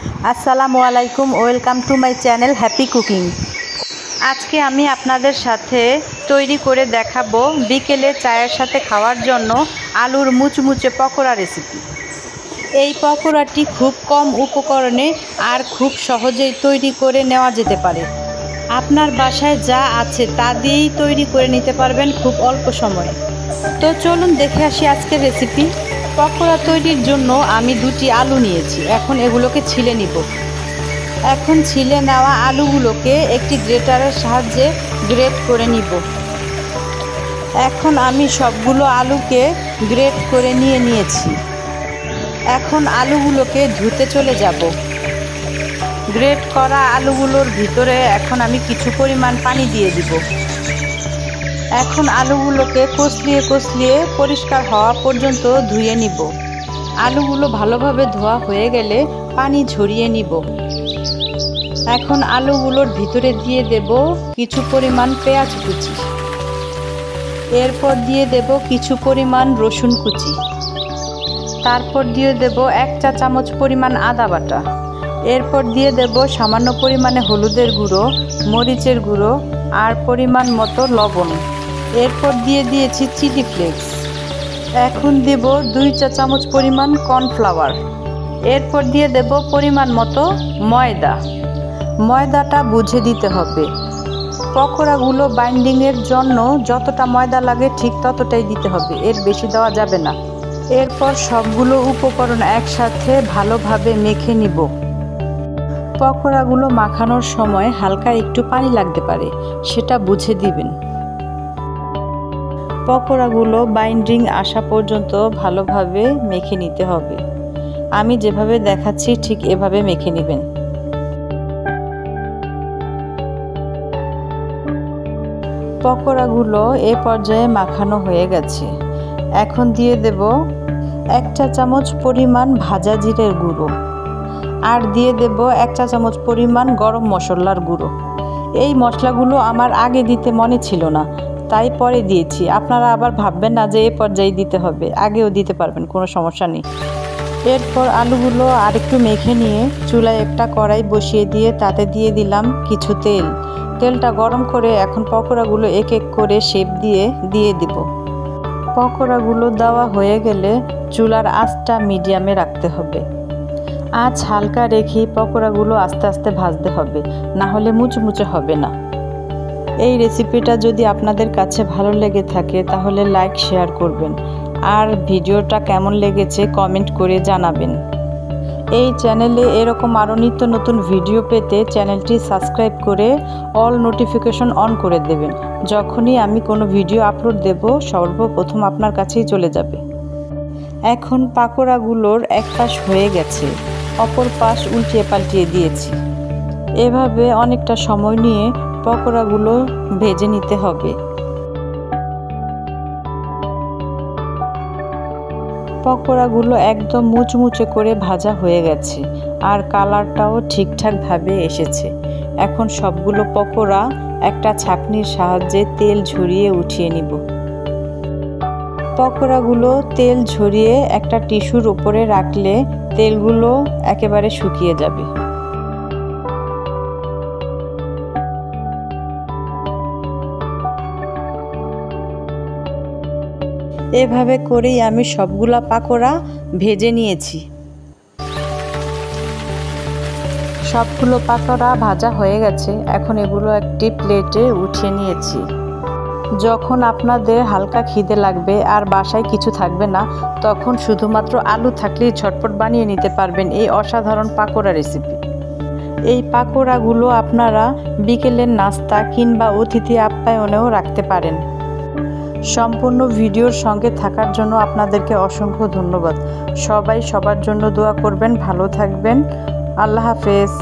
আসসালামু আলাইকুম, welcome to my channel happy cooking. আজকে আমি আপনাদের সাথে তৈরি করে দেখাবো বিকেলে চায়ের সাথে খাওয়ার জন্য আলুর মুচমুচে পকোড়া রেসিপি। এই পকোড়াটি খুব কম উপকরণে আর খুব সহজেই তৈরি করে নেওয়া যেতে পারে। আপনার বাসায় যা আছে তা দিয়েই তৈরি করে নিতে পারবেন খুব অল্প সময়ে। তো চলুন দেখে আসি আজকের রেসিপি। পকোড়া তৈরির জন্য আমি 2টি আলু নিয়েছি। এখন এগুলোকে ছিলে নিব। এখন ছিলে নেওয়া আলুগুলোকে একটি গ্রেটারের সাহায্যে গ্রেট করে নিব। এখন আমি সবগুলো আলুকে গ্রেট করে নিয়েছি। এখন আলুগুলোকে ধুতে চলে যাব। গ্রেট করা আলুগুলোর ভিতরে এখন আমি কিছু পরিমাণ পানি দিয়ে দিব। এখন আলুগুলোকে কষলিয়ে পরিষ্কার হওয়া পর্যন্ত ধুয়ে নিব। আলুগুলো ভালোভাবে ধোয়া হয়ে গেলে পানি ঝরিয়ে নিব। এখন আলুগুলোর ভিতরে দিয়ে দেব কিছু পরিমাণ পেঁয়াজ কুচি। এরপর দিয়ে দেব কিছু পরিমাণ রসুন কুচি। তারপর দিয়ে দেব 1 চা চামচ পরিমাণ আদা বাটা। এরপর দিয়ে দেব সামান্য পরিমাণে হলুদের গুঁড়ো, মরিচের গুঁড়ো আর পরিমাণ মতো লবণ। এরপর দিয়ে দিয়েছি চিলি ফ্লেক্স। এখন দেব 2 চা চামচ পরিমাণ কর্নফ্লাওয়ার। এরপর দিয়ে দেব পরিমাণ মতো ময়দা। ময়দাটা বুঝে দিতে হবে। পকোড়াগুলো বাইন্ডিংয়ের জন্য যতটা ময়দা লাগে ঠিক ততটাই দিতে হবে, এর বেশি দেওয়া যাবে না। এরপর সবগুলো উপকরণ একসাথে ভালোভাবে মেখে নিব। পকোড়াগুলো মাখানোর সময় হালকা একটু পানি লাগতে পারে, সেটা বুঝে দিবেন। পকোড়াগুলো বাইন্ডিং আসা পর্যন্ত ভালোভাবে মেখে নিতে হবে। আমি যেভাবে দেখাচ্ছি ঠিক এভাবে মেখে নেবেন। পকোড়াগুলো এ পর্যায়ে মাখানো হয়ে গেছে। এখন দিয়ে দেব 1 চা চামচ পরিমাণ ভাজা জিরের গুঁড়ো আর দিয়ে দেব 1 চা চামচ পরিমাণ গরম মশলার গুঁড়ো। এই মশলাগুলো আমার আগে দিতে মনে ছিল না, তাই পরে দিয়েছি। আপনারা আবার ভাববেন না যে এ পর্যায়ে দিতে হবে, আগেও দিতে পারবেন, কোনো সমস্যা নেই। এরপর আলুগুলো আরেকটু মেখে নিয়ে চুলায় একটা কড়াই বসিয়ে দিয়ে তাতে দিয়ে দিলাম কিছু তেল। তেলটা গরম করে এখন পকোড়াগুলো এক এক করে শেপ দিয়ে দিব। পকোড়াগুলো দেওয়া হয়ে গেলে চুলার আঁচটা মিডিয়ামে রাখতে হবে। আঁচ হালকা রেখে পকোড়াগুলো আস্তে আস্তে ভাজতে হবে, না হলে মুচমুচে হবে না। এই রেসিপিটা যদি আপনাদের কাছে ভালো লেগে থাকে তাহলে লাইক শেয়ার করবেন আর ভিডিওটা কেমন লেগেছে কমেন্ট করে জানাবেন। এই চ্যানেলে এরকম আরও নিত্য নতুন ভিডিও পেতে চ্যানেলটি সাবস্ক্রাইব করে অল নোটিফিকেশন অন করে দেবেন। যখনই আমি কোনো ভিডিও আপলোড দেব সর্বপ্রথম আপনার কাছেই চলে যাবে। এখন পকোড়াগুলোর এক পাশ হয়ে গেছে, অপর পাশ উল্টিয়ে পাল্টিয়ে দিয়েছি। এভাবে অনেকটা সময় নিয়ে পকোড়াগুলো ভেজে নিতে হবে। পকোড়াগুলো একদম মুচমুচে করে ভাজা হয়ে গেছে আর কালারটাও ঠিকঠাকভাবে এসেছে। এখন সবগুলো পকোড়া একটা ছাঁকনির সাহায্যে তেল ঝরিয়ে উঠিয়ে নিব। পকোড়াগুলো তেল ঝরিয়ে একটা টিস্যুর উপরে রাখলে তেলগুলো একেবারে শুকিয়ে যাবে। এভাবে করেই আমি সবগুলা পকোড়া ভেজে নিয়েছি। সবগুলো পকোড়া ভাজা হয়ে গেছে। এখন এগুলো একটি প্লেটে উঠিয়ে নিয়েছি। যখন আপনাদের হালকা খিদে লাগবে আর বাসায় কিছু থাকবে না, তখন শুধুমাত্র আলু থাকলেই ঝটপট বানিয়ে নিতে পারবেন এই অসাধারণ পকোড়া রেসিপি। এই পকোড়াগুলো আপনারা বিকেলের নাস্তা কিংবা অতিথি আপ্যায়নেও রাখতে পারেন। সম্পূর্ণ ভিডিওর সঙ্গে থাকার জন্য আপনাদেরকে অসংখ্য ধন্যবাদ। সবাই সবার জন্য দোয়া করবেন, ভালো থাকবেন। আল্লাহ হাফেজ।